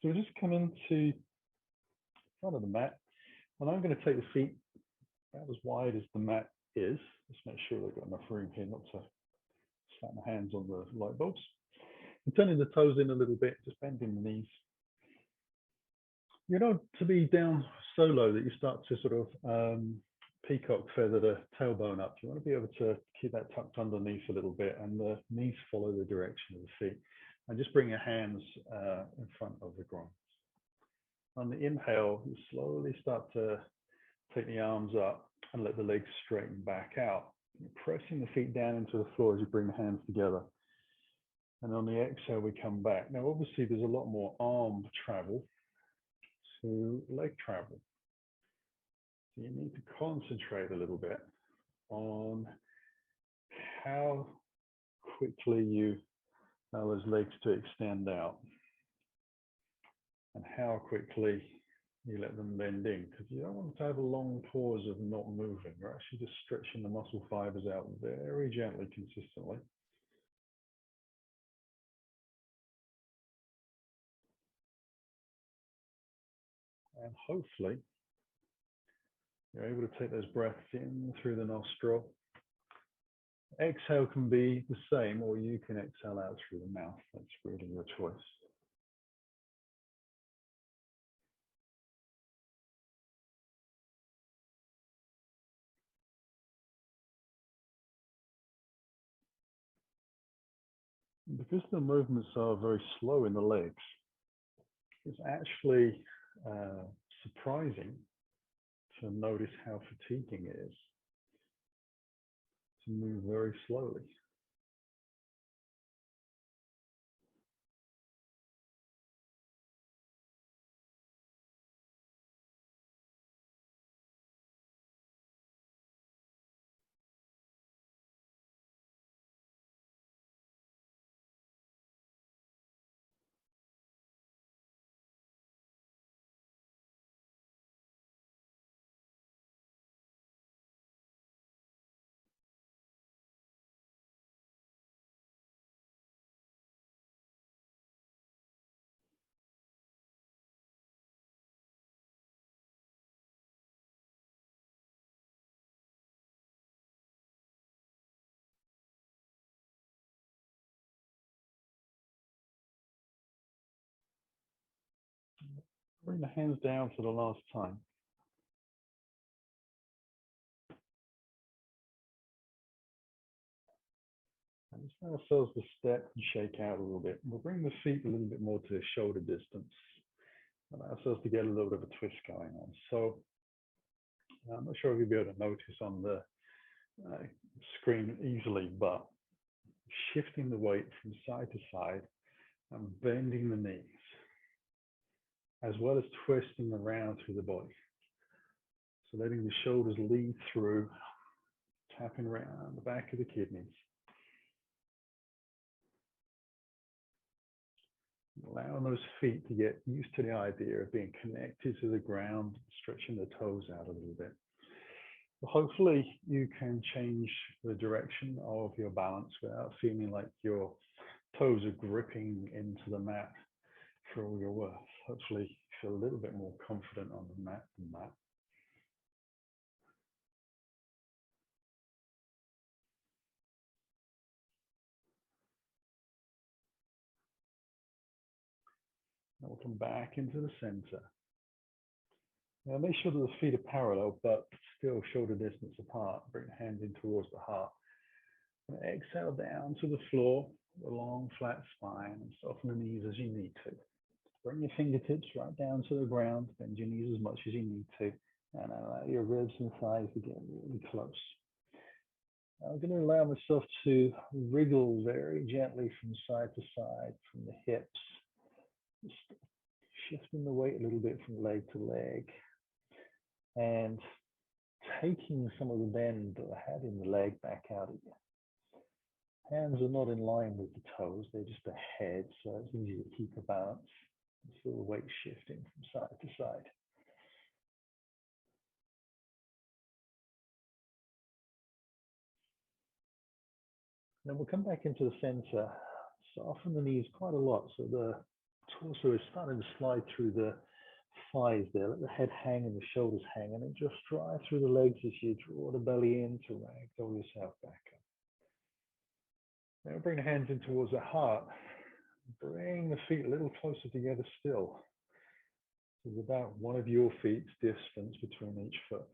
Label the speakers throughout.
Speaker 1: So we'll just come into front of the mat, and I'm going to take the feet about as wide as the mat is. Just make sure they've got enough room here not to slap my hands on the light bulbs. And turning the toes in a little bit, just bending the knees. You don't want to be down so low that you start to sort of peacock feather the tailbone up. You want to be able to keep that tucked underneath a little bit, and the knees follow the direction of the feet. And just bring your hands in front of the groin. On the inhale, you slowly start to take the arms up and let the legs straighten back out. You're pressing the feet down into the floor as you bring the hands together. And on the exhale, we come back. Now, obviously, there's a lot more arm travel to leg travel. So you need to concentrate a little bit on how quickly you allow those legs to extend out and how quickly you let them bend in, because you don't want to have a long pause of not moving. You're actually just stretching the muscle fibers out very gently, consistently. And hopefully, you're able to take those breaths in through the nostril. Exhale can be the same, or you can exhale out through the mouth. That's really your choice. Because the movements are very slow in the legs, it's actually surprising to notice how fatiguing it is to move very slowly. Bring the hands down for the last time. And just allow ourselves to step and shake out a little bit. We'll bring the feet a little bit more to shoulder distance. Allow ourselves to get a little bit of a twist going on. So I'm not sure if you'll be able to notice on the screen easily, but shifting the weight from side to side and bending the knees, as well as twisting around through the body. So letting the shoulders lead through, tapping around the back of the kidneys. Allowing those feet to get used to the idea of being connected to the ground, stretching the toes out a little bit. So hopefully you can change the direction of your balance without feeling like your toes are gripping into the mat for all your worth. Hopefully you feel a little bit more confident on the mat than that. Now we'll come back into the center. Now make sure that the feet are parallel, but still shoulder distance apart. Bring the hands in towards the heart. And exhale down to the floor, with a long flat spine, and soften the knees as you need to. Bring your fingertips right down to the ground, bend your knees as much as you need to, and allow your ribs and thighs to get really close. I'm going to allow myself to wriggle very gently from side to side, from the hips, just shifting the weight a little bit from leg to leg, and taking some of the bend that I had in the leg back out again. Hands are not in line with the toes, they're just ahead, so it's easy to keep a balance. Feel the weight shifting from side to side. Then we'll come back into the center, soften the knees quite a lot so the Torso is starting to slide through the thighs there. Let the head hang and the shoulders hang, and then just drive through the legs as you draw the belly in to ragdoll yourself back up. Now bring the hands in towards the heart. Bring the feet a little closer together still. There's about one of your feet's distance between each foot.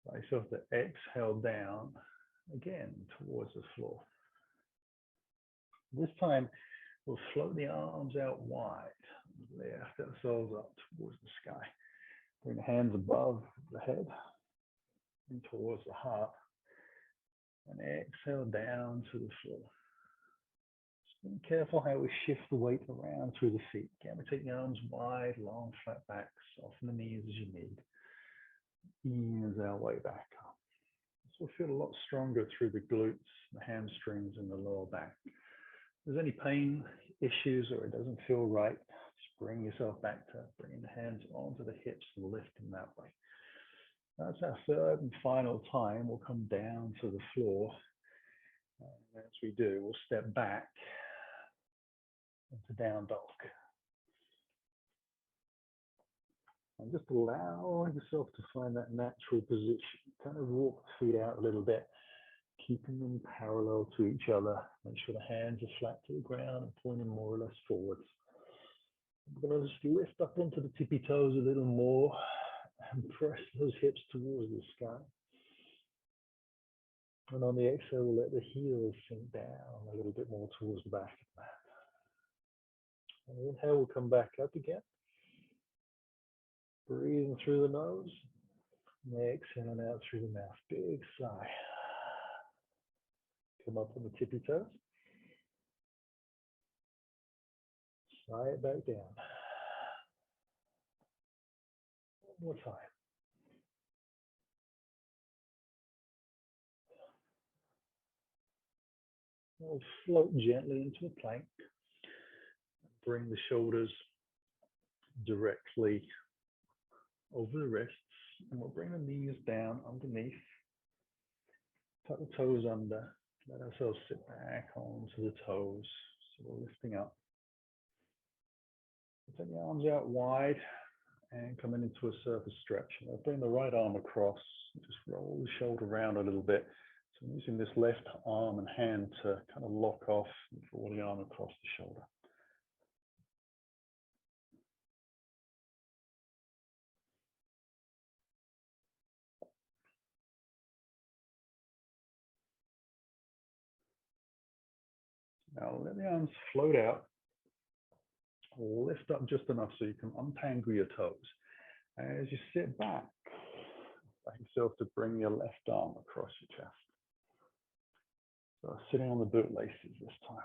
Speaker 1: Allow yourself to exhale down again towards the floor. This time, we'll float the arms out wide. Lift ourselves up towards the sky. Bring the hands above the head and towards the heart. And exhale down to the floor. Just being careful how we shift the weight around through the feet. Again, we take the arms wide, long, flat back. Soften the knees as you need. Ease our way back up. So we'll feel a lot stronger through the glutes, the hamstrings, and the lower back. If there's any pain issues or it doesn't feel right, just bring yourself back to bringing the hands onto the hips and lifting that way. That's our third and final time. We'll come down to the floor. And as we do, we'll step back into down dog. And just allow yourself to find that natural position. Kind of walk the feet out a little bit, keeping them parallel to each other. Make sure the hands are flat to the ground and pointing more or less forwards. I'm going to just lift up onto the tippy toes a little more and press those hips towards the sky. And on the exhale, we'll let the heels sink down a little bit more towards the back of the mat. And the inhale will come back up again. Breathing through the nose. And exhaling out through the mouth. Big sigh. Come up on the tippy toes. Sigh it back down. One more time. We'll float gently into a plank. Bring the shoulders directly over the wrists, and we'll bring the knees down underneath. Tuck the toes under. Let ourselves sit back onto the toes. So we're lifting up. Take the arms out wide and coming into a surface stretch. I'll bring the right arm across. Just roll the shoulder around a little bit. So I'm using this left arm and hand to kind of lock off and draw the arm across the shoulder. Now let the arms float out. Lift up just enough so you can untangle your toes. As you sit back, allow yourself to bring your left arm across your chest. So sitting on the bootlaces this time.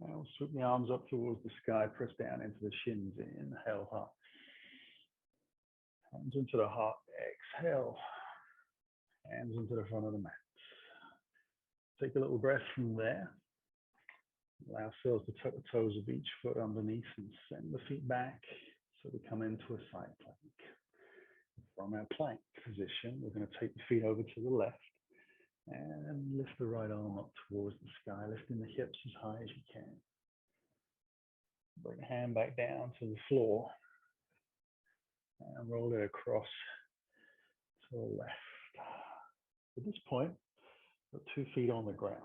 Speaker 1: Now sweep the arms up towards the sky, press down into the shins, inhale high. Hands into the heart, exhale. Hands into the front of the mat. Take a little breath from there. Allow ourselves to tuck the toes of each foot underneath and send the feet back so we come into a side plank. From our plank position, we're going to take the feet over to the left and lift the right arm up towards the sky, lifting the hips as high as you can. Bring the hand back down to the floor and roll it across to the left. At this point, put 2 feet on the ground.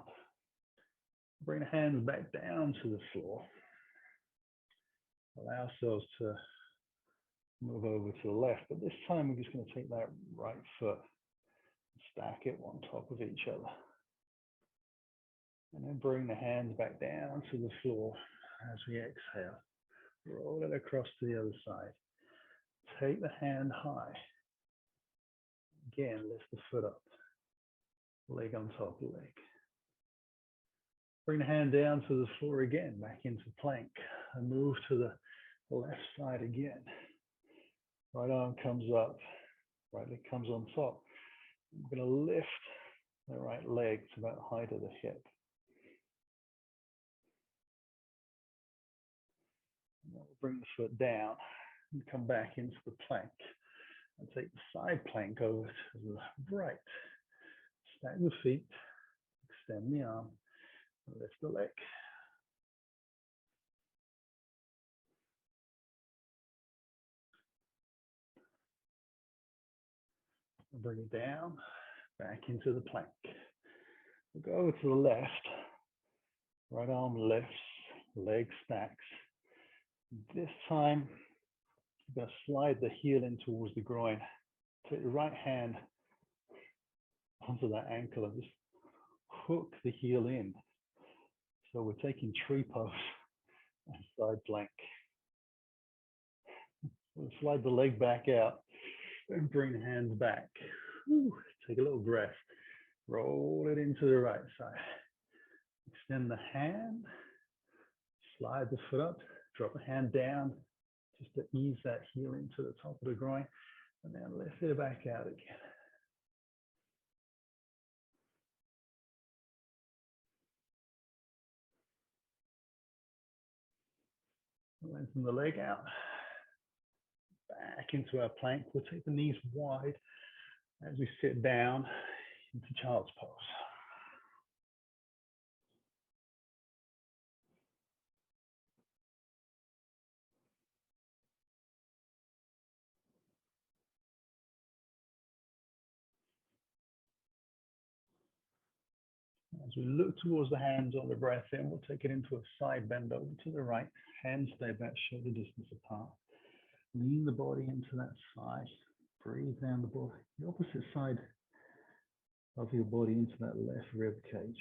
Speaker 1: Bring the hands back down to the floor. Allow ourselves to move over to the left, but this time we're just going to take that right foot and stack it on top of each other. And then bring the hands back down to the floor as we exhale. Roll it across to the other side. Take the hand high. Again, lift the foot up. Leg on top of leg. Bring the hand down to the floor again, back into plank, and move to the left side again. Right arm comes up, right leg comes on top. I'm going to lift the right leg to about the height of the hip. And then we'll bring the foot down, and come back into the plank. And take the side plank over to the right. Stack the feet, extend the arm, lift the leg. Bring it down, back into the plank. We'll go over to the left. Right arm lifts, leg stacks. This time, you're going to slide the heel in towards the groin. Take your right hand onto that ankle and just hook the heel in. So we're taking tree pose and side plank. We'll slide the leg back out and bring the hands back. Whew. Take a little breath. Roll it into the right side. Extend the hand. Slide the foot up. Drop the hand down just to ease that heel into the top of the groin. And then lift it back out again. Lengthen the leg out. Back into our plank. We'll take the knees wide as we sit down into child's pose. As we look towards the hands on the breath in, we'll take it into a side bend over to the right. Hands stay back shoulder distance apart. Lean the body into that side. Breathe down the body, the opposite side of your body into that left rib cage.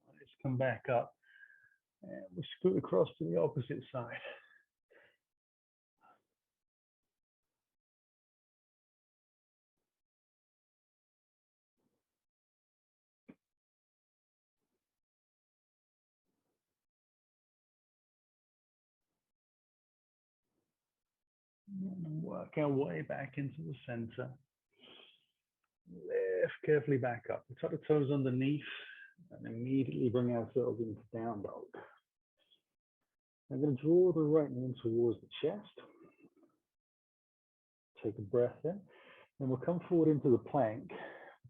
Speaker 1: Let's come back up and we scoot across to the opposite side. And work our way back into the center. Lift carefully back up. We tuck the toes underneath and immediately bring ourselves into down dog. I'm going to draw the right knee towards the chest. Take a breath in. And we'll come forward into the plank.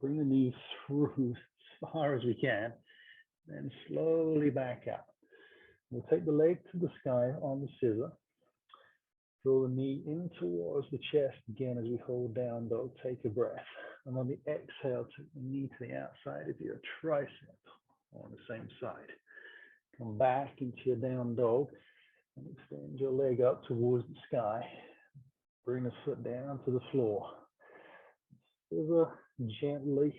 Speaker 1: Bring the knees through as far as we can. Then slowly back out. We'll take the leg to the sky on the scissor. Draw the knee in towards the chest again as we hold down dog. Take a breath. And on the exhale, take the knee to the outside of your tricep on the same side. Come back into your down dog and extend your leg up towards the sky. Bring the foot down to the floor. Scissor gently,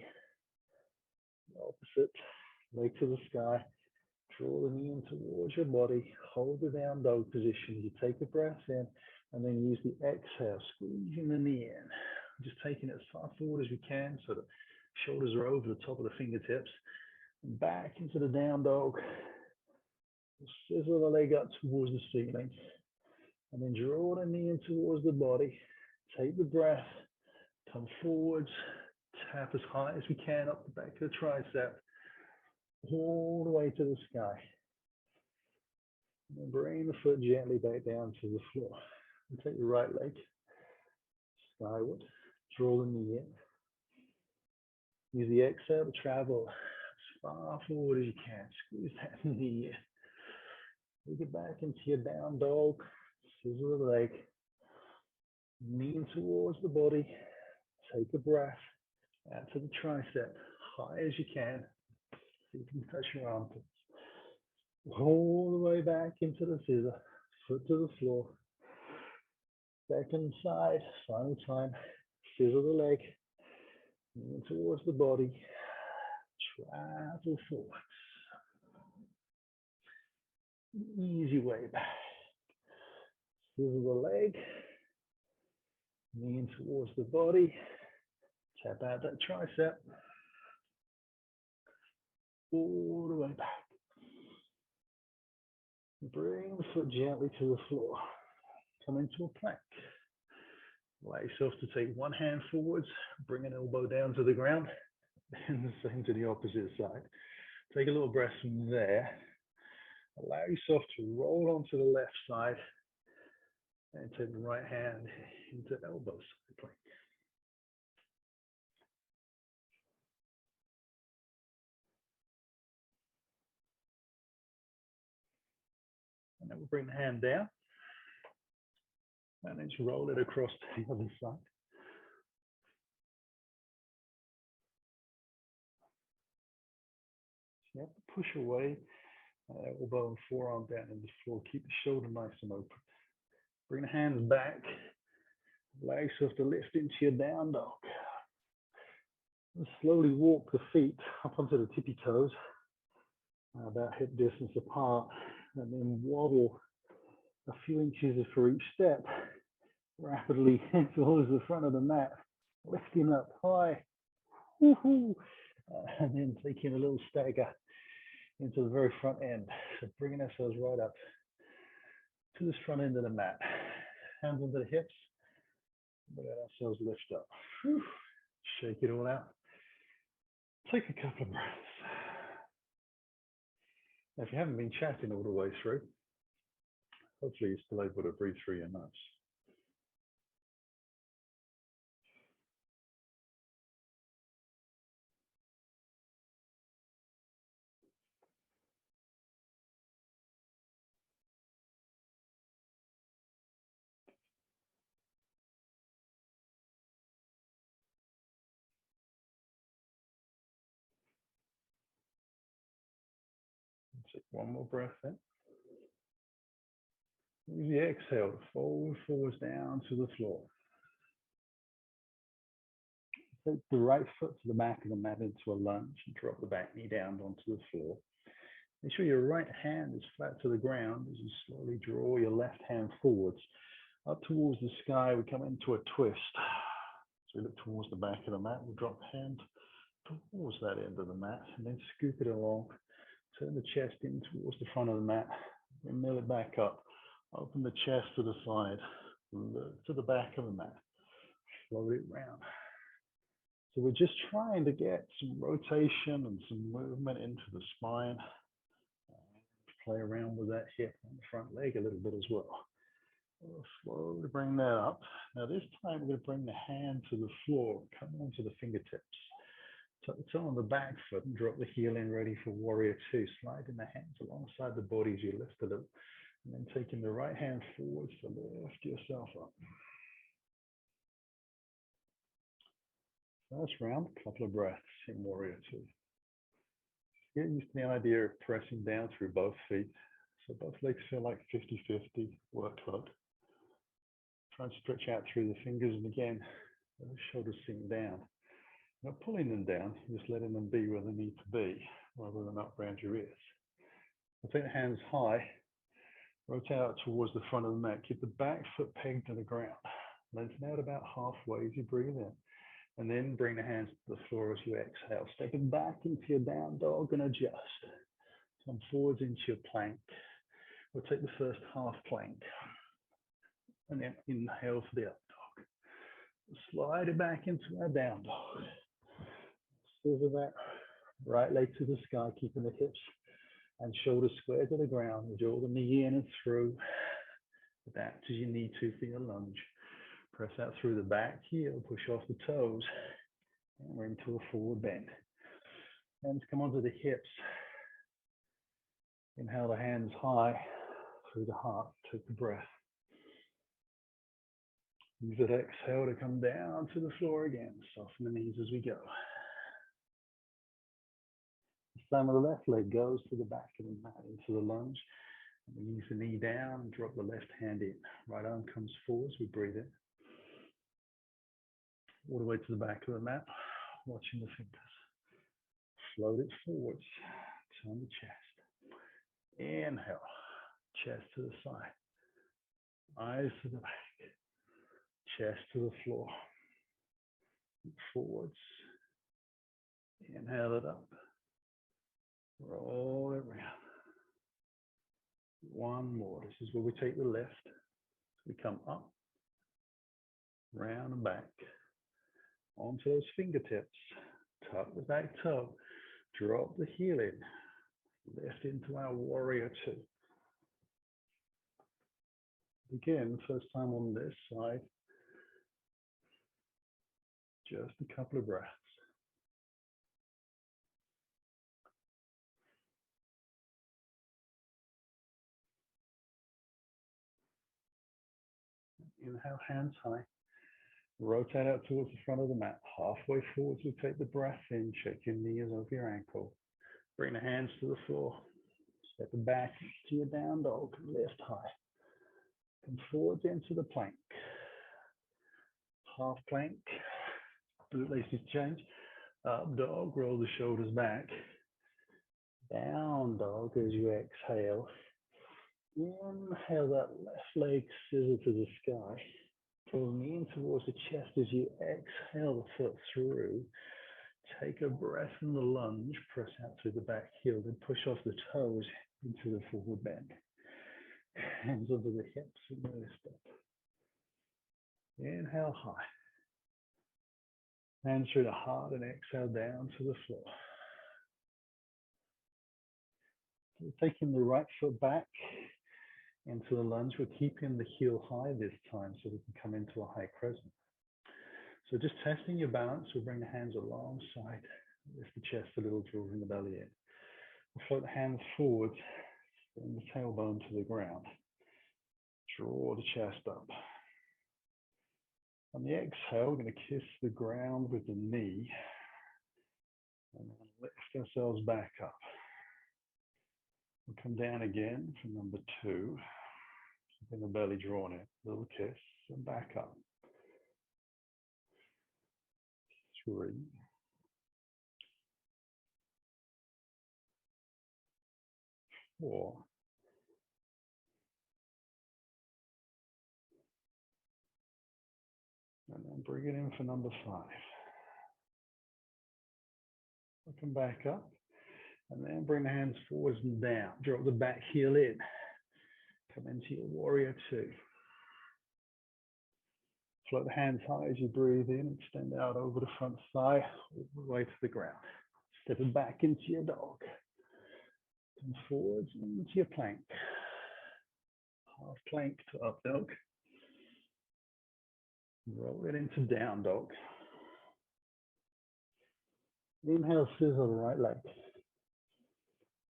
Speaker 1: opposite leg to the sky. Draw the knee in towards your body. Hold the down dog position. You take a breath in and then use the exhale, squeezing the knee in. Just taking it as far forward as we can so the shoulders are over the top of the fingertips. And back into the down dog. Scissor the leg up towards the ceiling. And then draw the knee in towards the body. Take the breath. Come forwards. Tap as high as we can up the back of the tricep. All the way to the sky. And then bring the foot gently back down to the floor. And take your right leg skyward. Draw the knee in. Use the exhale to travel as far forward as you can. Squeeze that knee in. Take it back into your down dog. Scissor the leg. Knee in towards the body. Take a breath. Out to the tricep. High as you can. So you can touch your armpits. All the way back into the scissor. Foot to the floor. Second side. Final time. Scissor the leg. Knee towards the body. Travel forward. Easy way back. Scissor the leg. Knee in towards the body. Tap out that tricep. All the way back. Bring the foot gently to the floor. Come into a plank. Allow yourself to take one hand forwards, bring an elbow down to the ground, and the same to the opposite side. Take a little breath from there. Allow yourself to roll onto the left side and take the right hand into elbow side plank. And then we'll bring the hand down and then just roll it across to the other side. So you have to push away, elbow and forearm down in the floor. Keep the shoulder nice and open. Bring the hands back. Allow yourself to lift into your down dog. And slowly walk the feet up onto the tippy toes, about hip distance apart, and then waddle a few inches for each step, rapidly towards the front of the mat, lifting up high, and then taking a little stagger into the very front end. So bringing ourselves right up to this front end of the mat, hands onto the hips, let ourselves lift up. Shake it all out. Take a couple of breaths. Now, if you haven't been chatting all the way through, hopefully you're still able to breathe through your nose. Take one more breath in. Use the exhale to fold forwards down to the floor. Take the right foot to the back of the mat into a lunge and drop the back knee down onto the floor. Make sure your right hand is flat to the ground as you slowly draw your left hand forwards. Up towards the sky, we come into a twist. So we look towards the back of the mat, we'll drop the hand towards that end of the mat and then scoop it along. Turn the chest in towards the front of the mat, then mill it back up. Open the chest to the side, look to the back of the mat, float it round. So we're just trying to get some rotation and some movement into the spine. Play around with that hip and the front leg a little bit as well. We'll slowly bring that up. Now this time we're going to bring the hand to the floor, come onto the fingertips. Tuck the toe on the back foot and drop the heel in, ready for warrior two. Sliding the hands alongside the body as you lift it up. And then taking the right hand forwards to lift yourself up. First round, a couple of breaths in warrior two. Get used to the idea of pressing down through both feet. So both legs feel like 50-50 workload. Try and stretch out through the fingers, and again, let the shoulders sink down. Not pulling them down, just letting them be where they need to be, rather than up around your ears. I'll take the hands high, rotate out towards the front of the mat, keep the back foot pegged to the ground. Lengthen out about halfway as you breathe in. And then bring the hands to the floor as you exhale. Stepping back into your down dog and adjust. Come forwards into your plank. We'll take the first half plank. And then inhale for the up dog. Slide it back into our down dog. Silver that right leg to the sky, keeping the hips and shoulders square to the ground. Draw the knee in and through. Adapt as you need to for your lunge. Press out through the back heel, push off the toes, and we're into a forward bend. Hands come onto the hips. Inhale the hands high through the heart. Take the breath. Use that exhale to come down to the floor again. Soften the knees as we go. This time the left leg goes to the back of the mat into the lunge. And we use the knee down and drop the left hand in. Right arm comes forwards, we breathe in. All the way to the back of the mat, watching the fingers. Float it forwards, turn the chest. Inhale, chest to the side. Eyes to the back. Chest to the floor. Forwards. Inhale it up. Roll it around. One more. This is where we take the left. We come up round and back, onto those fingertips, tuck the back toe, drop the heel in, lift into our warrior two. Again, first time on this side, just a couple of breaths. Inhale, hands high. Rotate out towards the front of the mat. Halfway forwards, we take the breath in. Check your knees over your ankle. Bring the hands to the floor. Step back to your down dog. Lift high. Come forwards into the plank. Half plank. Boot laces change. Up dog. Roll the shoulders back. Down dog as you exhale. Inhale that left leg scissor to the sky. Pull the knee in towards the chest as you exhale the foot through. Take a breath in the lunge. Press out through the back heel. Then push off the toes into the forward bend. Hands under the hips and lift up. Inhale high. Hands through the heart and exhale down to the floor. So taking the right foot back into the lunge. We're keeping the heel high this time so we can come into a high crescent. So just testing your balance. We'll bring the hands alongside. Lift the chest a little, drawing the belly in. We'll float the hands forward, bring the tailbone to the ground. Draw the chest up. On the exhale, we're going to kiss the ground with the knee. And then lift ourselves back up. We'll come down again for number 2. Keeping the belly drawn in. Little kiss and back up. 3. 4. And then bring it in for number 5. Come back up. And then bring the hands forwards and down. Drop the back heel in. Come into your warrior 2. Float the hands high as you breathe in. Extend out over the front thigh, all the way to the ground. Stepping back into your dog. Come forwards into your plank. Half plank to up dog. Roll it into down dog. Inhale, scissor the right leg.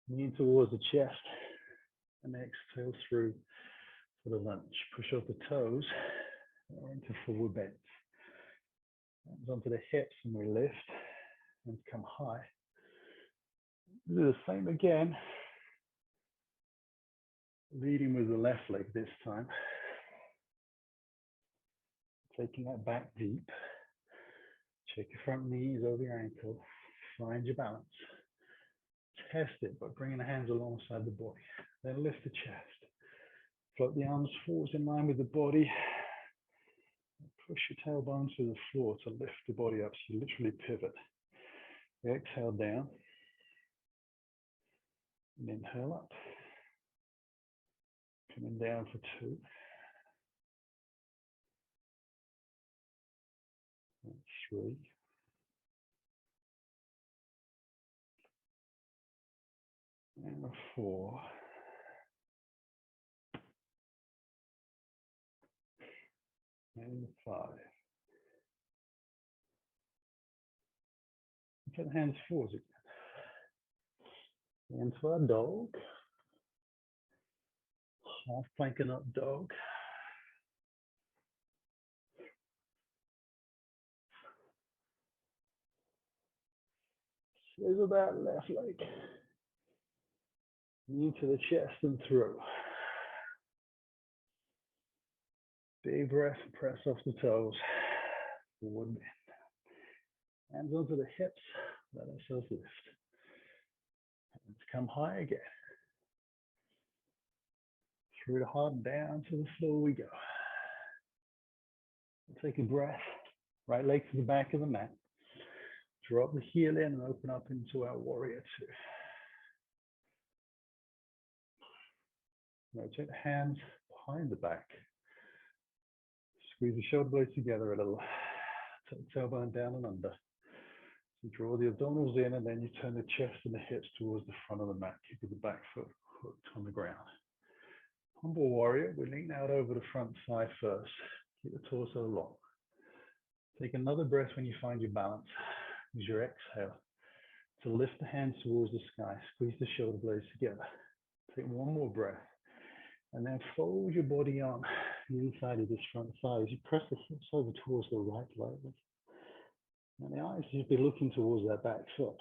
Speaker 1: Knee towards the chest. And exhale through for the lunge. Push off the toes or into forward bend. Hands onto the hips and we lift and come high. Do the same again. Leading with the left leg this time. Taking that back deep. Check your front knees over your ankle. Find your balance. Test it by bringing the hands alongside the body. Then lift the chest. Float the arms forwards in line with the body. Push your tailbone to the floor to lift the body up so you literally pivot. Exhale down. And inhale up. Coming down for 2. And 3. And 4. And 5. Put the hands forwards again. Into our dog. Half plank and up dog. Scissor that left leg. Knee to the chest and through. Big breath, press off the toes. Forward bend. Hands onto the hips. Let ourselves lift. Hands come high again. Through the heart and down to the floor we go. Take a breath. Right leg to the back of the mat. Drop the heel in and open up into our warrior 2. Rotate the hands behind the back. Squeeze the shoulder blades together a little. Tailbone down and under. You draw the abdominals in, and then you turn the chest and the hips towards the front of the mat, keeping the back foot hooked on the ground. Humble warrior, we lean out over the front side first. Keep the torso long. Take another breath when you find your balance. Use your exhale to lift the hands towards the sky. Squeeze the shoulder blades together. Take one more breath. And then fold your body on the inside of this front thigh as you press the hips over towards the right leg. And the eyes should be looking towards that back foot.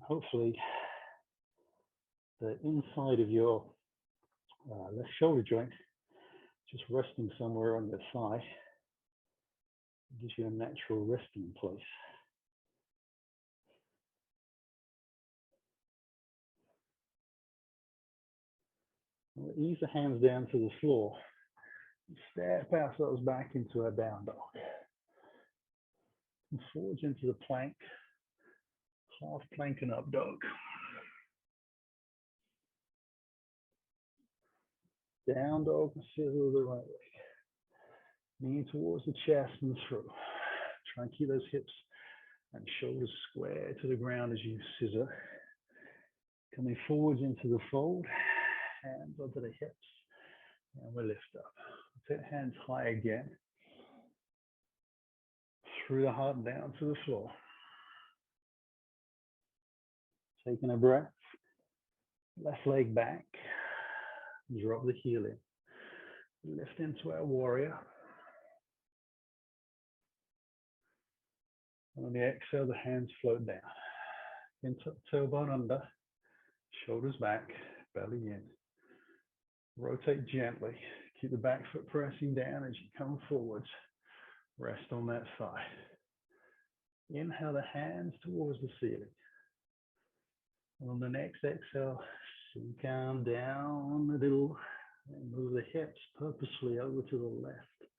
Speaker 1: Hopefully, the inside of your left shoulder joint, just resting somewhere on your thigh, gives you a natural resting place. We'll ease the hands down to the floor. Step ourselves back into a down dog. And forwards into the plank, half plank and up dog. Down dog, scissor the right leg. Knee towards the chest and through. Try and keep those hips and shoulders square to the ground as you scissor. Coming forwards into the fold, hands onto the hips, and we lift up. Take hands high again. Through the heart down to the floor. Taking a breath. Left leg back. Drop the heel in. Lift into our warrior. And on the exhale, the hands float down. Into tailbone under. Shoulders back. Belly in. Rotate gently. Keep the back foot pressing down as you come forwards. Rest on that thigh. Inhale the hands towards the ceiling. And on the next exhale, sink down a little and move the hips purposefully over to the left.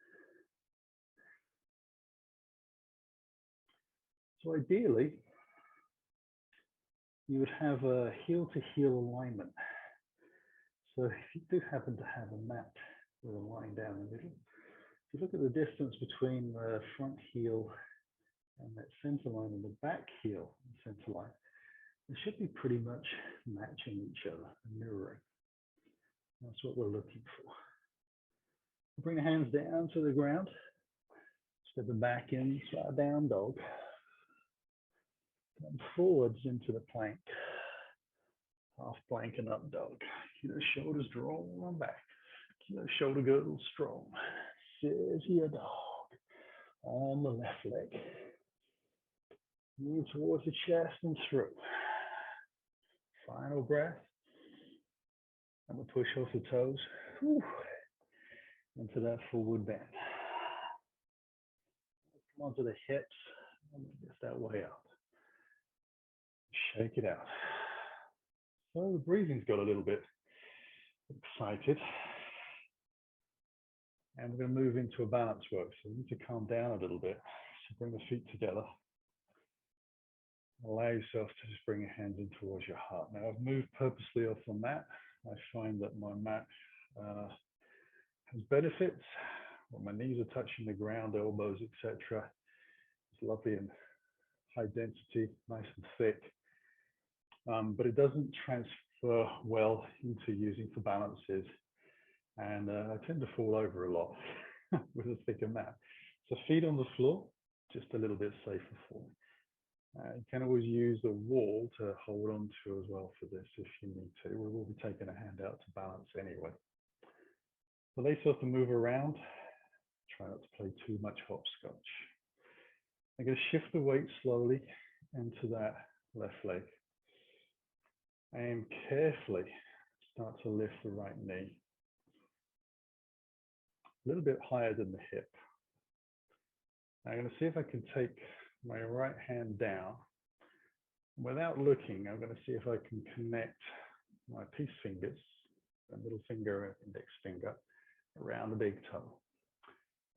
Speaker 1: So ideally, you would have a heel-to-heel alignment. So if you do happen to have a mat with a line down the middle, if you look at the distance between the front heel and that center line and the back heel and center line, they should be pretty much matching each other and mirroring. That's what we're looking for. Bring the hands down to the ground. Step them back in, slide down dog. Come forwards into the plank. Half plank and up dog. Keep those shoulders drawn back. Keep those shoulder girdles strong. Scissor dog on the left leg. Move towards the chest and through. Final breath. And we'll push off the toes. Whew. Into that forward bend. Come onto the hips and lift that way up. Shake it out. So the breathing's got a little bit excited. And we're going to move into a balance work. So you need to calm down a little bit. So bring the feet together. Allow yourself to just bring your hands in towards your heart. Now I've moved purposely off the mat. I find that my mat has benefits. When my knees are touching the ground, elbows, etc. It's lovely and high density, nice and thick. But it doesn't transfer well into using for balances. And I tend to fall over a lot with a thicker mat. So feet on the floor, just a little bit safer for me. You can always use the wall to hold on to as well for this if you need to. We will be taking a hand out to balance anyway. Allow yourself to move around. Try not to play too much hopscotch. I'm going to shift the weight slowly into that left leg. And carefully start to lift the right knee. A little bit higher than the hip. I'm going to see if I can take my right hand down. Without looking, I'm going to see if I can connect my peace fingers, the middle finger and index finger, around the big toe.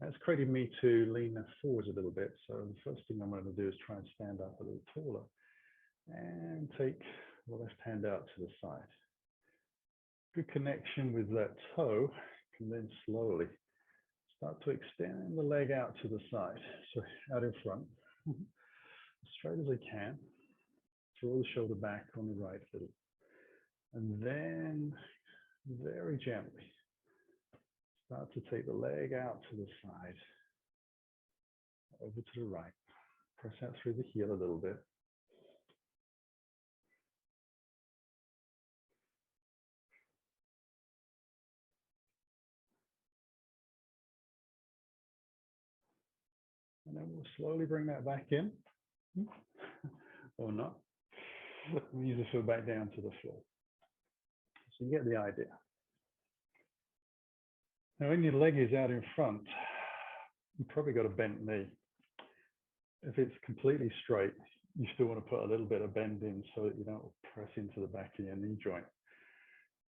Speaker 1: That's created me to lean forwards a little bit. So the first thing I'm going to do is try and stand up a little taller and take the left hand out to the side. Good connection with that toe, and then slowly Start to extend the leg out to the side, so out in front, as straight as I can. Draw the shoulder back on the right a little. And then very gently, start to take the leg out to the side, over to the right. Press out through the heel a little bit. And then we'll slowly bring that back in, or not. Knees will feel back down to the floor. So you get the idea. Now, when your leg is out in front, you've probably got a bent knee. If it's completely straight, you still want to put a little bit of bend in so that you don't press into the back of your knee joint.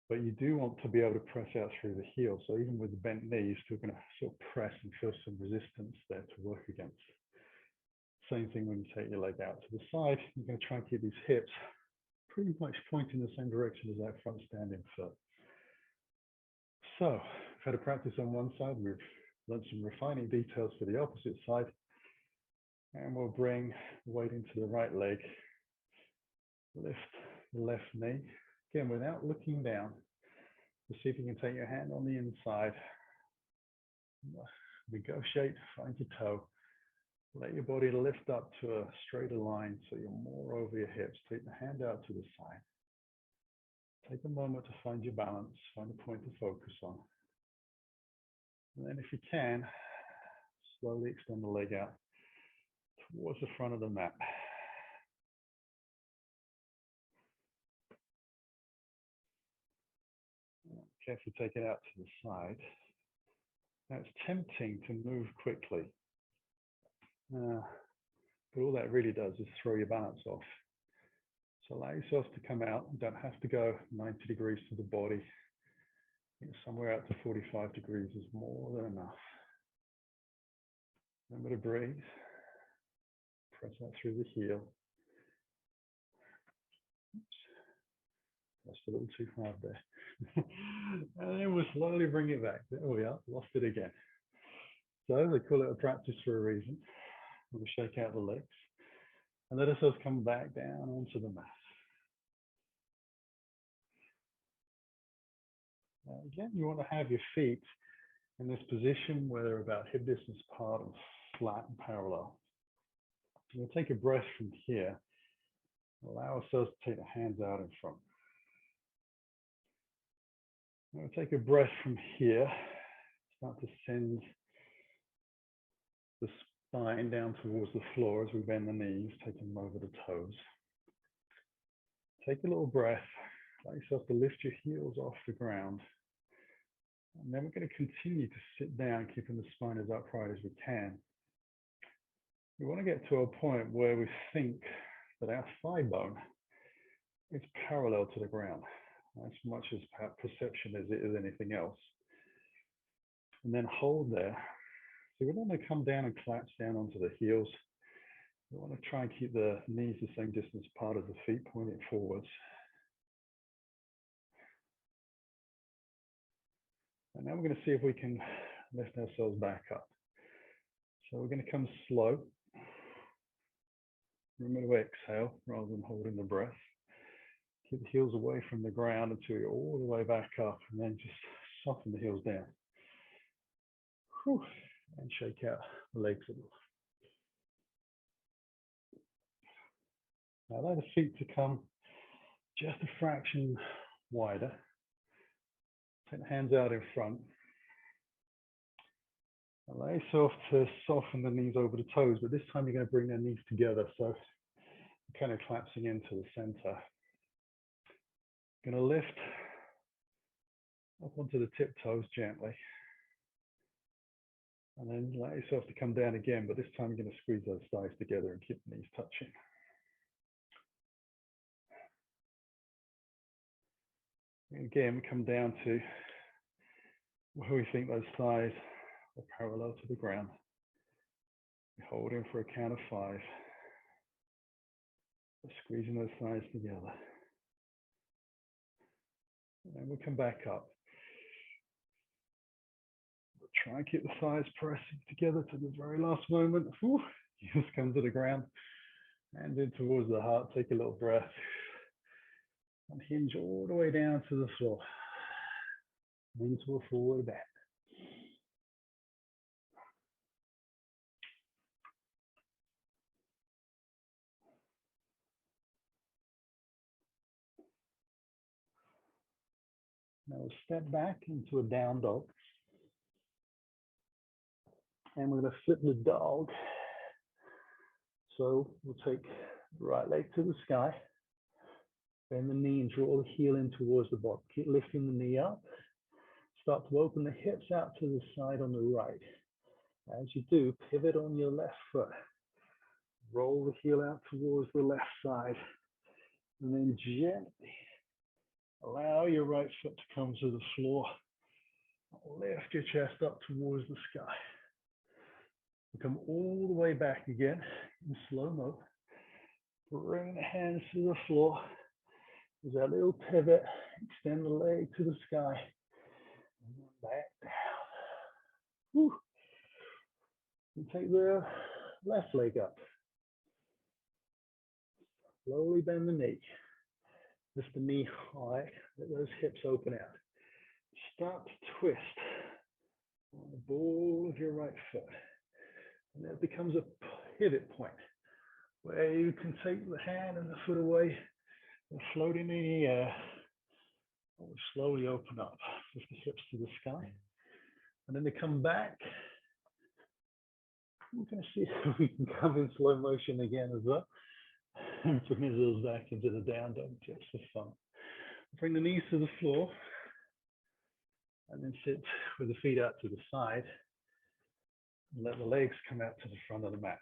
Speaker 1: But you do want to be able to press out through the heel. So even with the bent knee, you're still going to sort of press and feel some resistance there to work against. Same thing when you take your leg out to the side. You're going to try and keep these hips pretty much pointing the same direction as that front standing foot. So we've had a practice on one side. We've learned some refining details for the opposite side. And we'll bring weight into the right leg. Lift the left knee. Again, without looking down, just see if you can take your hand on the inside. Negotiate, find your toe. Let your body lift up to a straighter line so you're more over your hips. Take the hand out to the side. Take a moment to find your balance, find a point to focus on. And then if you can, slowly extend the leg out towards the front of the mat. Carefully take it out to the side. Now it's tempting to move quickly. But all that really does is throw your balance off. So allow yourself to come out. You don't have to go 90 degrees to the body. Somewhere out to 45 degrees is more than enough. Remember to breathe. Press out through the heel. Oops. That's a little too hard there. And then we'll slowly bring it back. There we are, lost it again. So they call it a practice for a reason. We'll shake out the legs and let ourselves come back down onto the mat. Now again, you want to have your feet in this position where they're about hip distance apart and flat and parallel. We'll take a breath from here. Allow ourselves to take the hands out in front. We'll take a breath from here. Start to send the spine down towards the floor as we bend the knees, taking them over the toes. Take a little breath. Allow yourself to lift your heels off the ground. And then we're going to continue to sit down, keeping the spine as upright as we can. We want to get to a point where we think that our thigh bone is parallel to the ground, as much as perception as it is anything else. And then hold there. So we don't want to come down and collapse down onto the heels. We want to try and keep the knees the same distance apart as the feet, pointing forwards. And now we're going to see if we can lift ourselves back up. So we're going to come slow. Remember to exhale rather than holding the breath. Keep the heels away from the ground until you're all the way back up, and then just soften the heels down. Whew. And shake out the legs a little. Now allow the feet to come just a fraction wider. Take the hands out in front. Allow yourself to soften the knees over the toes, but this time you're going to bring their knees together, so you're kind of collapsing into the center. Going to lift up onto the tiptoes gently. And then allow yourself to come down again, but this time you're going to squeeze those thighs together and keep the knees touching. And again, we come down to where we think those thighs are parallel to the ground. We hold in for a count of 5. We're squeezing those thighs together. And then we'll come back up. We'll Try and keep the thighs pressing together to the very last moment. Whew, you just come to the ground. Hand in towards the heart. Take a little breath. And hinge all the way down to the floor. Into a forward bend. Now we'll step back into a down dog. And we're going to flip the dog. So we'll take the right leg to the sky. Bend the knee and draw the heel in towards the bottom. Keep lifting the knee up. Start to open the hips out to the side on the right. As you do, pivot on your left foot. Roll the heel out towards the left side. And then gently allow your right foot to come to the floor. Lift your chest up towards the sky. Come all the way back again in slow-mo. Bring the hands to the floor. There's that little pivot. Extend the leg to the sky. And back down. Whew. And take the left leg up. Slowly bend the knee. Lift the knee high. Let those hips open out. Start to twist on the ball of your right foot. And it becomes a pivot point where you can take the hand and the foot away and float in the air. And we'll slowly open up. Lift the hips to the sky. And then they come back. We're going to see if we can come in slow motion again as well. And bring the heels back into the down dog just for fun. Bring the knees to the floor. And then sit with the feet out to the side. And let the legs come out to the front of the mat.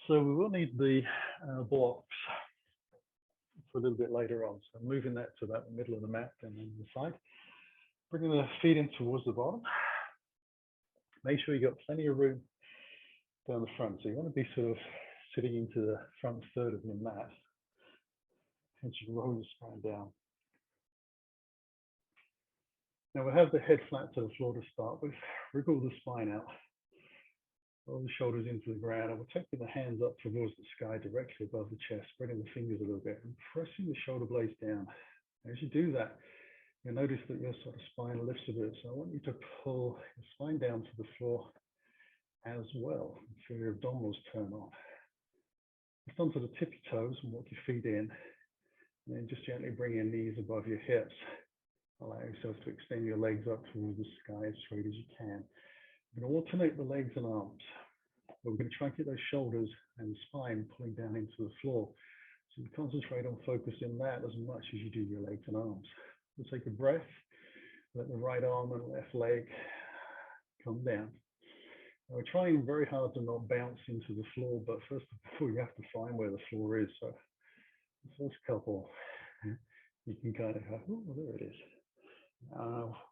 Speaker 1: So we will need the blocks for a little bit later on. So moving that to about the middle of the mat and then the side. Bringing the feet in towards the bottom. Make sure you've got plenty of room down the front. So you want to be sort of sitting into the front third of your mat. And you roll your spine down. Now we'll have the head flat to the floor to start with. Wriggle the spine out. Roll the shoulders into the ground. And we're taking the hands up towards the sky directly above the chest, spreading the fingers a little bit and pressing the shoulder blades down. As you do that, you'll notice that your sort of spine lifts a bit. So I want you to pull your spine down to the floor as well. Feel your abdominals turn on. Lift onto the tippy toes and walk your feet in. And then just gently bring your knees above your hips. Allow yourself to extend your legs up towards the sky as straight as you can. We're going to alternate the legs and arms. But we're going to try and get those shoulders and the spine pulling down into the floor. So you concentrate on focusing that as much as you do your legs and arms. We'll take a breath. Let the right arm and left leg come down. Now we're trying very hard to not bounce into the floor, but first of all, you have to find where the floor is. So the first couple, you can kind of go, oh, well, there it is.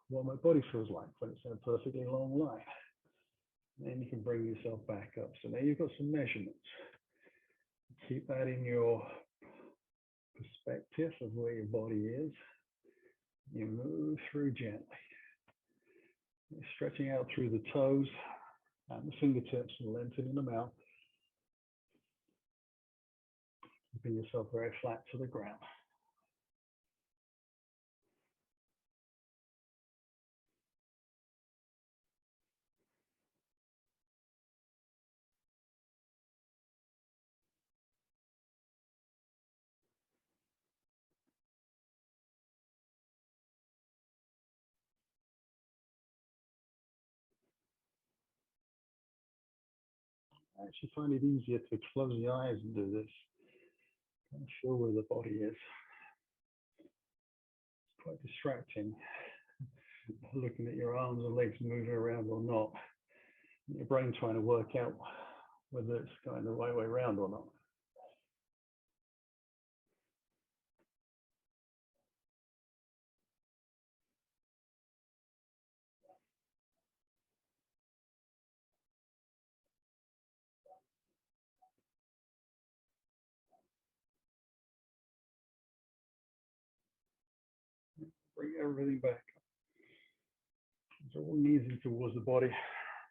Speaker 1: What my body feels like when it's in a perfectly long line. And then you can bring yourself back up. So now you've got some measurements. Keep that in your perspective of where your body is. You move through gently. You're stretching out through the toes and the fingertips and lengthening them out. Keeping yourself very flat to the ground. I actually find it easier to close the eyes and do this. Kind of feel where the body is. It's quite distracting. Looking at your arms and legs moving around or not. Your brain trying to work out whether it's going the right way around or not. Bring everything back. Draw your knees in towards the body.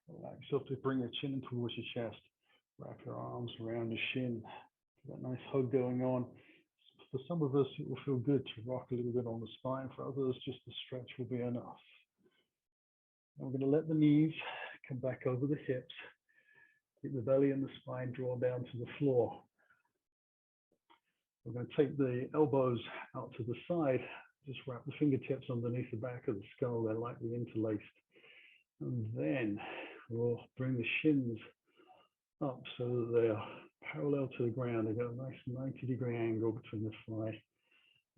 Speaker 1: Relax yourself to bring your chin in towards your chest. Wrap your arms around your shin. That nice hug going on. For some of us, it will feel good to rock a little bit on the spine. For others, just the stretch will be enough. And we're going to let the knees come back over the hips. Keep the belly and the spine drawn down to the floor. We're going to take the elbows out to the side. Just wrap the fingertips underneath the back of the skull. They're lightly interlaced. And then we'll bring the shins up so that they're parallel to the ground. They've got a nice 90-degree angle between the thigh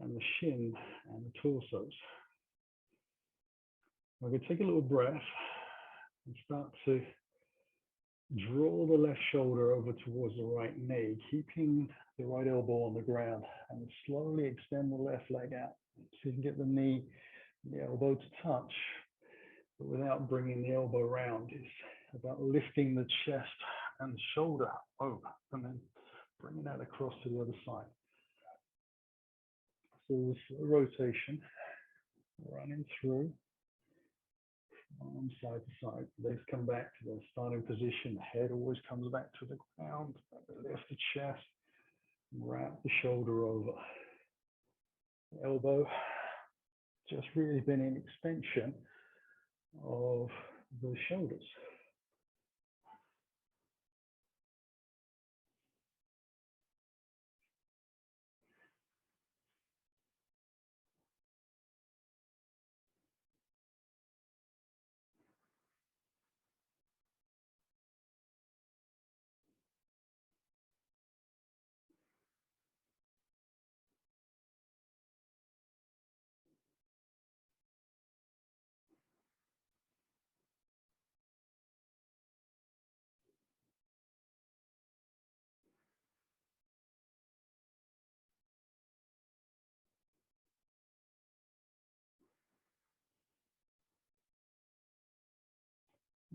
Speaker 1: and the shin and the torsos. We're going to take a little breath and start to draw the left shoulder over towards the right knee, keeping the right elbow on the ground, and slowly extend the left leg out so you can get the knee and the elbow to touch, but without bringing the elbow round. It's about lifting the chest and the shoulder over and then bringing that across to the other side. So this rotation, running through arm side to side. Legs come back to the starting position. The head always comes back to the ground. Lift the chest, wrap the shoulder over. The elbow just really been an extension of the shoulders.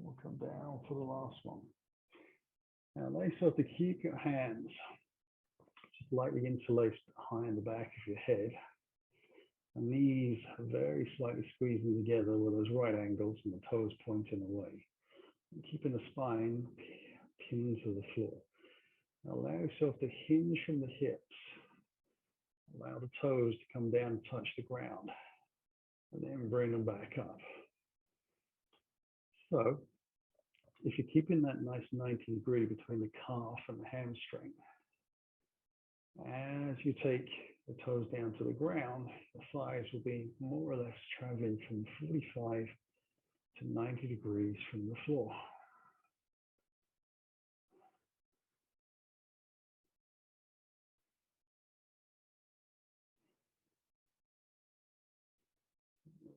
Speaker 1: We'll come down for the last one. Now, allow yourself to keep your hands just lightly interlaced behind the back of your head. And knees very slightly squeezing together with those right angles and the toes pointing away. And keeping the spine pinned to the floor. Now allow yourself to hinge from the hips. Allow the toes to come down and touch the ground. And then bring them back up. So, if you're keeping that nice 90-degree between the calf and the hamstring, as you take the toes down to the ground, the thighs will be more or less traveling from 45 to 90 degrees from the floor.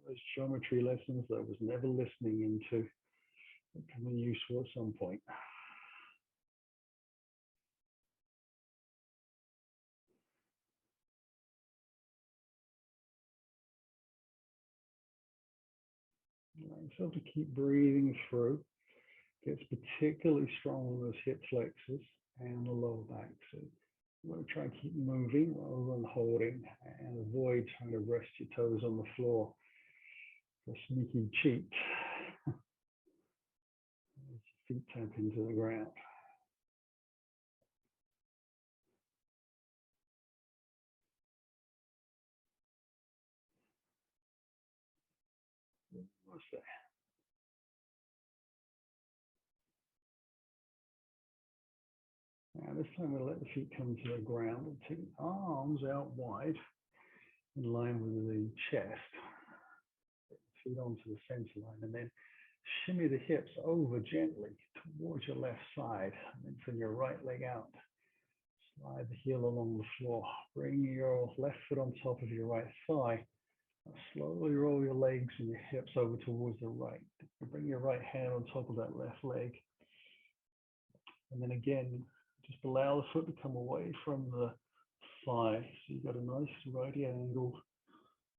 Speaker 1: Those geometry lessons that I was never listening into are becoming useful at some point. So to keep breathing through. Gets particularly strong on those hip flexors and the lower back. So you want to try and keep moving rather than holding, and avoid trying to rest your toes on the floor for sneaky cheat. Feet tap into the ground. What's that? Now this time we'll let the feet come to the ground and take the arms out wide in line with the chest. Feet onto the center line, and then shimmy the hips over gently towards your left side, and then turn your right leg out. Slide the heel along the floor. Bring your left foot on top of your right thigh. Slowly roll your legs and your hips over towards the right. Bring your right hand on top of that left leg. And then again, just allow the foot to come away from the thigh. So you've got a nice right angle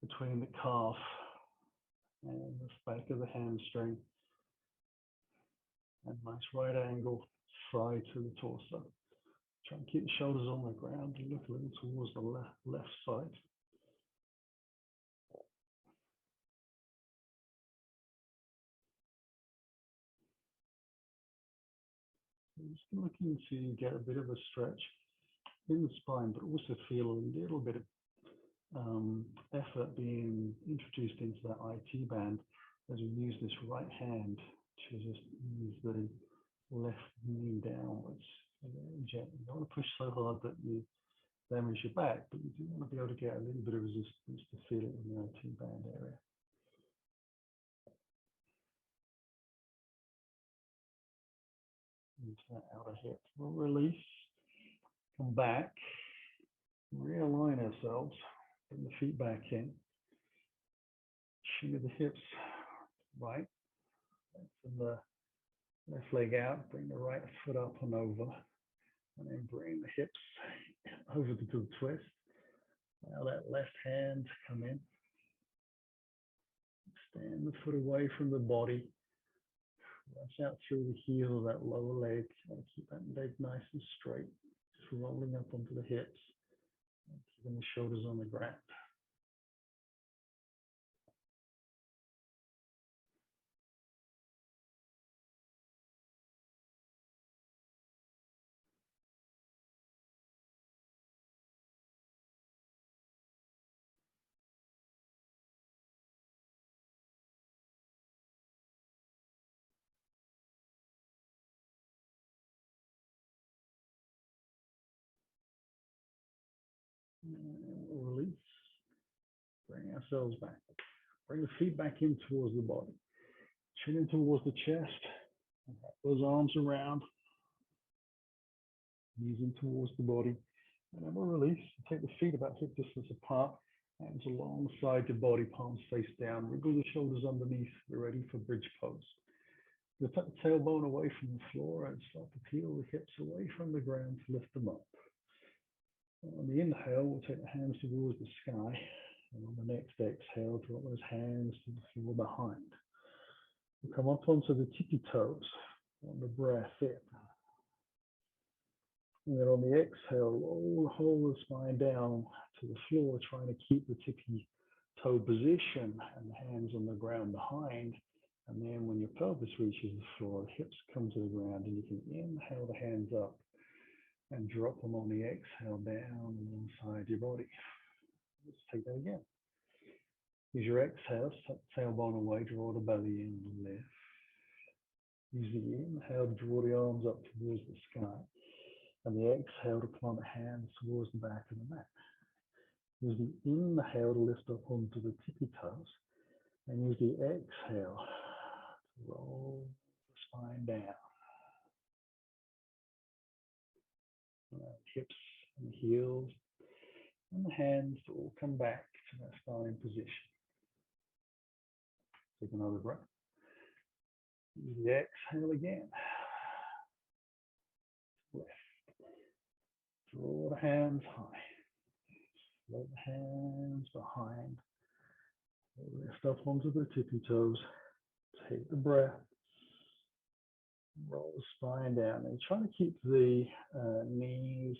Speaker 1: between the calf and the back of the hamstring. And nice right angle side to the torso. Try and keep the shoulders on the ground and look a little towards the left side. I'm just looking to get a bit of a stretch in the spine, but also feel a little bit of effort being introduced into that IT band as we use this right hand to just use the left knee downwards. Very gently. You don't want to push so hard that you damage your back, but you do want to be able to get a little bit of resistance to feel it in the IT band area. Into that outer hip. We'll release, come back, realign ourselves, bring the feet back in, shimmy the hips right, lengthen the left leg out, bring the right foot up and over, and then bring the hips over to the twist. Now that left hand come in, extend the foot away from the body, rush out through the heel of that lower leg, and keep that leg nice and straight, just rolling up onto the hips, and keeping the shoulders on the ground. And we'll release, bring ourselves back. Bring the feet back in towards the body. Chin in towards the chest. Wrap those arms around. Knees in towards the body. And then we'll release. Take the feet about hip distance apart. Hands alongside your body, palms face down. Wriggle the shoulders underneath. We're ready for bridge pose. You'll tuck the tailbone away from the floor and start to peel the hips away from the ground to lift them up. On the inhale, we'll take the hands towards the sky. And on the next exhale, drop those hands to the floor behind. We'll come up onto the tippy toes on the breath in. And then on the exhale, roll the spine down to the floor, trying to keep the tippy toe position and the hands on the ground behind. And then when your pelvis reaches the floor, the hips come to the ground, and you can inhale the hands up and drop them on the exhale down alongside your body. Let's take that again. Use your exhale, tuck the tailbone away, draw the belly in and lift. Use the inhale to draw the arms up towards the sky. And the exhale to plant the hands towards the back of the mat. Use the inhale to lift up onto the tippy toes. And use the exhale to roll the spine down. Hips and heels and the hands all come back to that starting position. Take another breath. Use the exhale again. Lift. Draw the hands high. Float the hands behind. Lift up onto the tippy toes. Take the breath. Roll the spine down. And try to keep the knees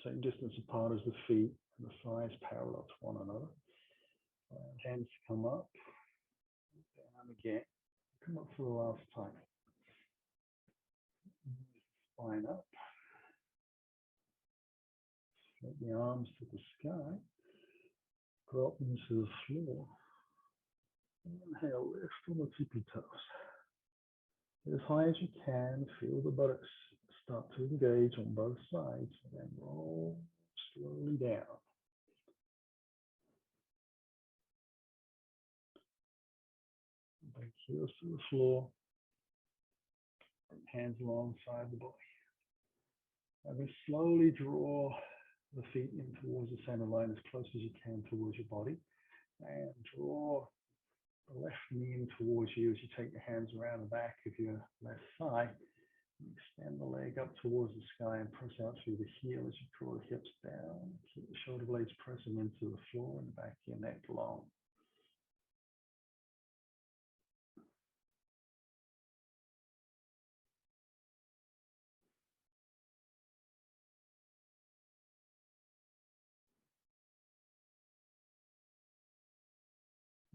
Speaker 1: same distance apart as the feet, and the thighs parallel to one another. Hands come up, down again. Come up for the last time. Spine up. Let the arms to the sky. Drop them to the floor. Inhale, lift on the tippy toes. As high as you can, feel the buttocks start to engage on both sides, and then roll slowly down. Bring heels to the floor, hands alongside the body. And then slowly draw the feet in towards the center line as close as you can towards your body. And draw the left knee in towards you as you take your hands around the back of your left thigh. Extend the leg up towards the sky and press out through the heel as you draw the hips down. Keep the shoulder blades pressing into the floor and the back of your neck long.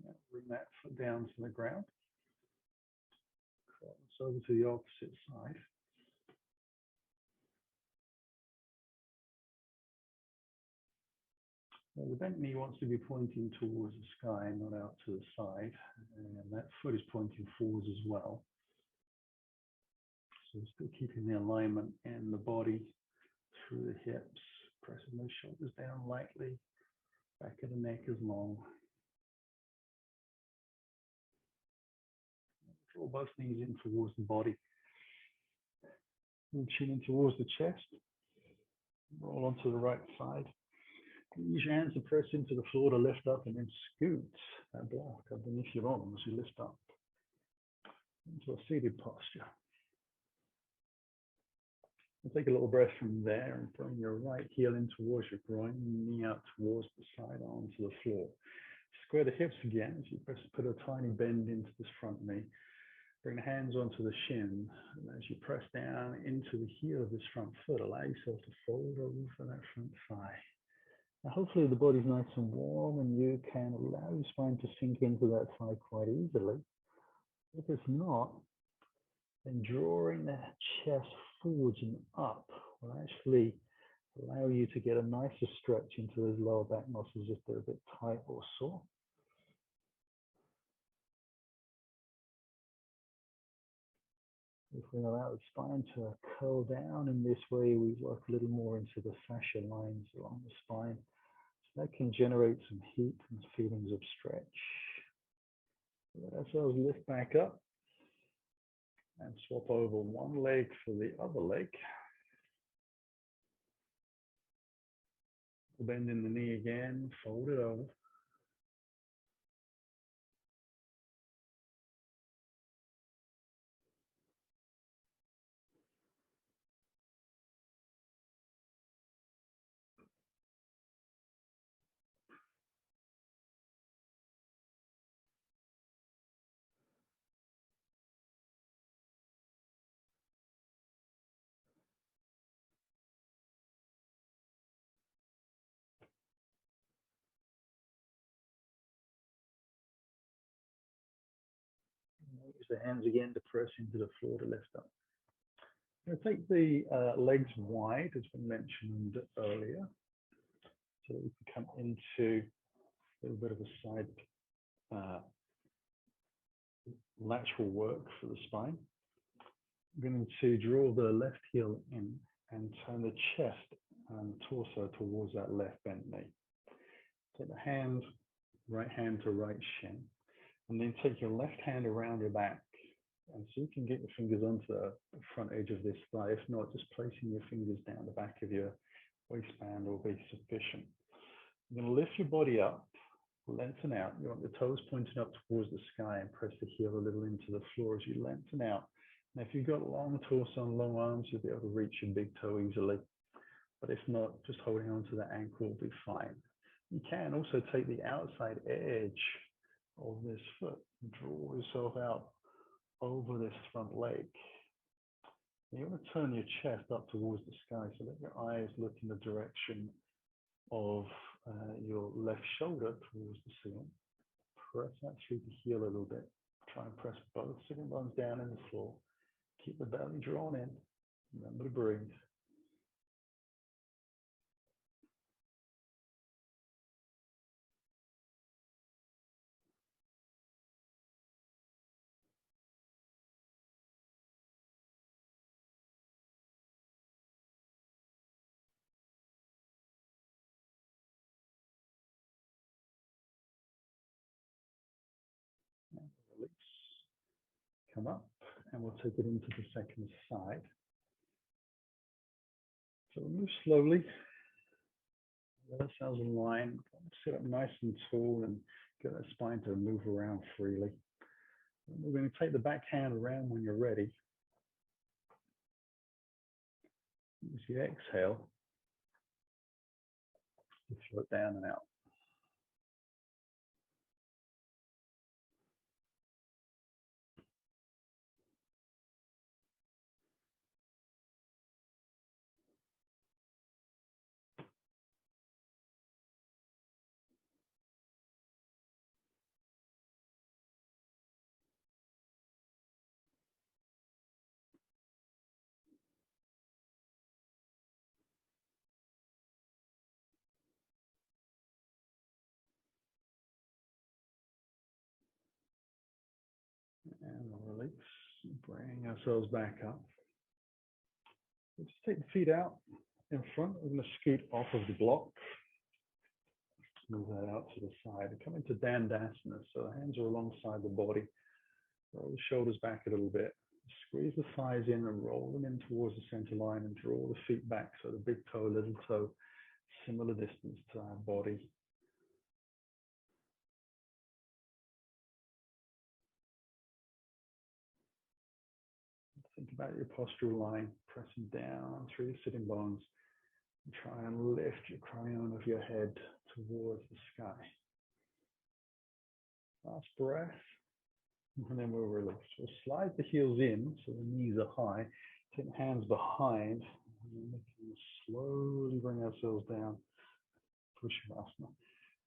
Speaker 1: Now bring that foot down to the ground. Cross over to the opposite side. So the bent knee wants to be pointing towards the sky, not out to the side. And that foot is pointing forwards as well. So still keeping the alignment in the body through the hips, pressing those shoulders down lightly. Back of the neck is long. Draw both knees in towards the body. And chin in towards the chest. Roll onto the right side. Use your hands to press into the floor to lift up and then scoot that block underneath your arms as you lift up into a seated posture. And take a little breath from there and bring your right heel in towards your groin, knee out towards the side, arm to the floor. Square the hips again as you put a tiny bend into this front knee. Bring the hands onto the shin, and as you press down into the heel of this front foot, allow yourself to fold over that front thigh. Now, hopefully the body's nice and warm and you can allow your spine to sink into that thigh quite easily. If it's not, then drawing that chest forwards and up will actually allow you to get a nicer stretch into those lower back muscles if they're a bit tight or sore. If we allow the spine to curl down in this way, we work a little more into the fascia lines along the spine. So that can generate some heat and feelings of stretch. Let ourselves lift back up and swap over one leg for the other leg. Bend in the knee again, fold it over. Use the hands again to press into the floor to lift up. I'm going to take the legs wide, as we mentioned earlier, so that we can come into a little bit of a side lateral work for the spine. I'm going to draw the left heel in and turn the chest and torso towards that left bent knee. Take the right hand to right shin, and then take your left hand around your back. And so you can get your fingers onto the front edge of this thigh. If not, just placing your fingers down the back of your waistband will be sufficient. You're going to lift your body up, lengthen out. You want the toes pointing up towards the sky and press the heel a little into the floor as you lengthen out. Now, if you've got long torso and long arms, you'll be able to reach your big toe easily. But if not, just holding onto the ankle will be fine. You can also take the outside edge of this foot and draw yourself out over this front leg. You want to turn your chest up towards the sky so that your eyes look in the direction of your left shoulder towards the ceiling. Press that through the heel a little bit. Try and press both sitting bones down in the floor. Keep the belly drawn in. Remember to breathe. Release. Come up, and we'll take it into the second side. So we'll move slowly. Let ourselves align. Sit up nice and tall and get that spine to move around freely. And we're going to take the back hand around when you're ready. Use your exhale to float down and out. release. Bring ourselves back up. We'll just take the feet out in front. We're going to scoot off of the block. Move that out to the side. Come into Dandasana. So the hands are alongside the body. Roll the shoulders back a little bit. Squeeze the thighs in and roll them in towards the center line and draw the feet back. So the big toe, little toe, similar distance to our body. Think about your postural line, pressing down through your sitting bones. And try and lift your crown of your head towards the sky. Last breath. And then we'll release. We'll slide the heels in so the knees are high. Take the hands behind. And we can slowly bring ourselves down. Push-Vasana.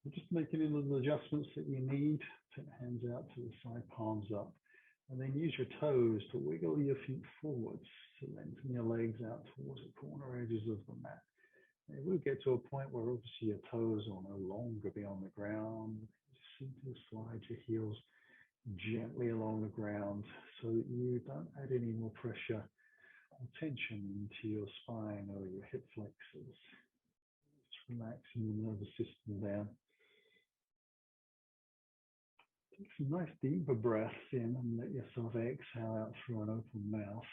Speaker 1: We're just making little adjustments that you need. Take the hands out to the side, palms up. And then use your toes to wiggle your feet forwards to lengthen your legs out towards the corner edges of the mat. And we'll get to a point where obviously your toes will no longer be on the ground. Just simply slide your heels gently along the ground so that you don't add any more pressure or tension into your spine or your hip flexors. Just relaxing the nervous system down. Take some nice deeper breaths in and let yourself exhale out through an open mouth.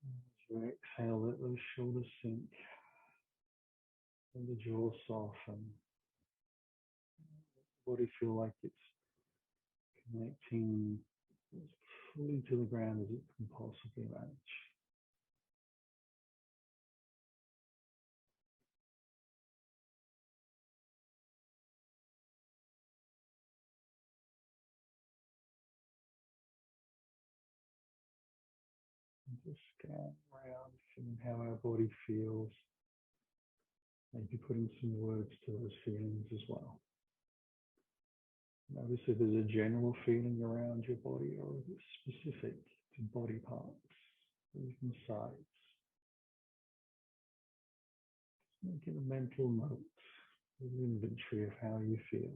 Speaker 1: As you exhale, let those shoulders sink and the jaw soften. The body feel like it's connecting as fully to the ground as it can possibly manage. And just scan around, feeling how our body feels. Maybe putting some words to those feelings as well. Notice if there's a general feeling around your body or is it specific to body parts, even sides. Making a mental note, an inventory of how you feel.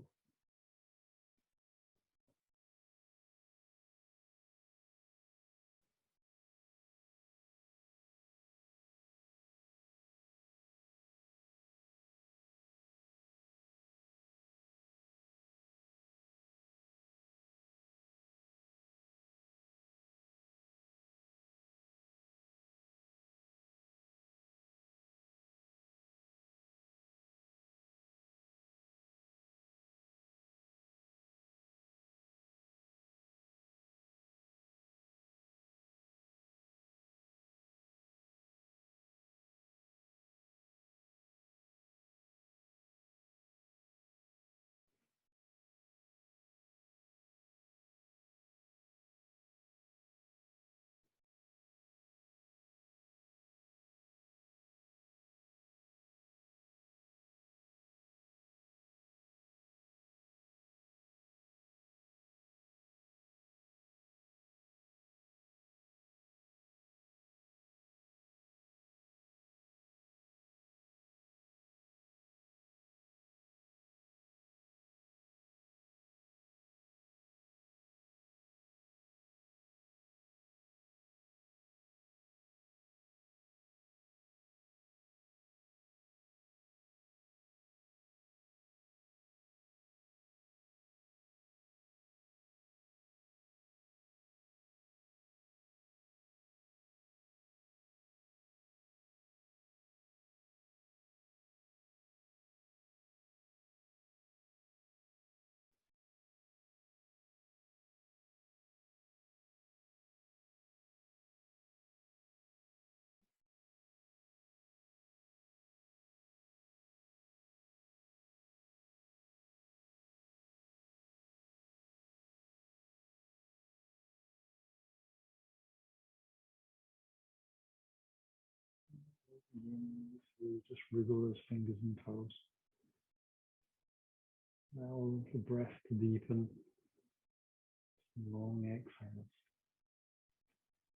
Speaker 1: Just wriggle those fingers and toes. Allow the breath to deepen. Long exhales.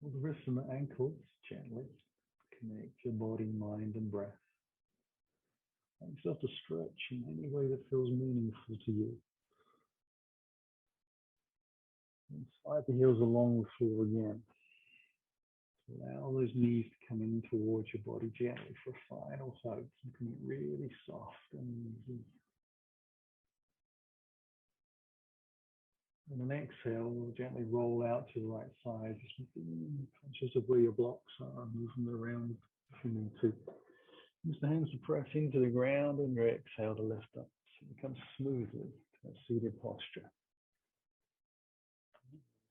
Speaker 1: All the wrists and the ankles gently connect your body, mind, and breath. Allow yourself to stretch in any way that feels meaningful to you. And slide the heels along the floor again. Allow those knees to come in towards your body gently for a final hug. Something really soft and easy. And an exhale, we'll gently roll out to the right side, just being conscious of where your blocks are, moving around if you need to. Use the hands to press into the ground and your exhale to lift up. So you come smoothly to that seated posture.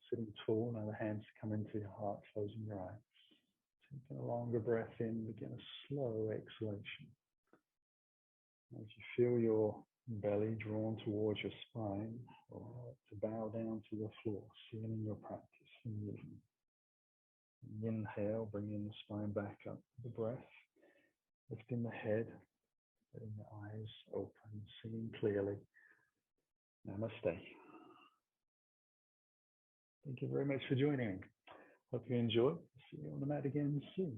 Speaker 1: Sitting tall, now the hands come into your heart, closing your eyes. Taking a longer breath in, begin a slow exhalation. As you feel your belly drawn towards your spine, allow it to bow down to the floor, sealing your practice and movement. Inhale, bringing the spine back up with the breath, lifting the head, letting the eyes open, seeing clearly. Namaste. Thank you very much for joining. Hope you enjoy. See you on the mat again soon.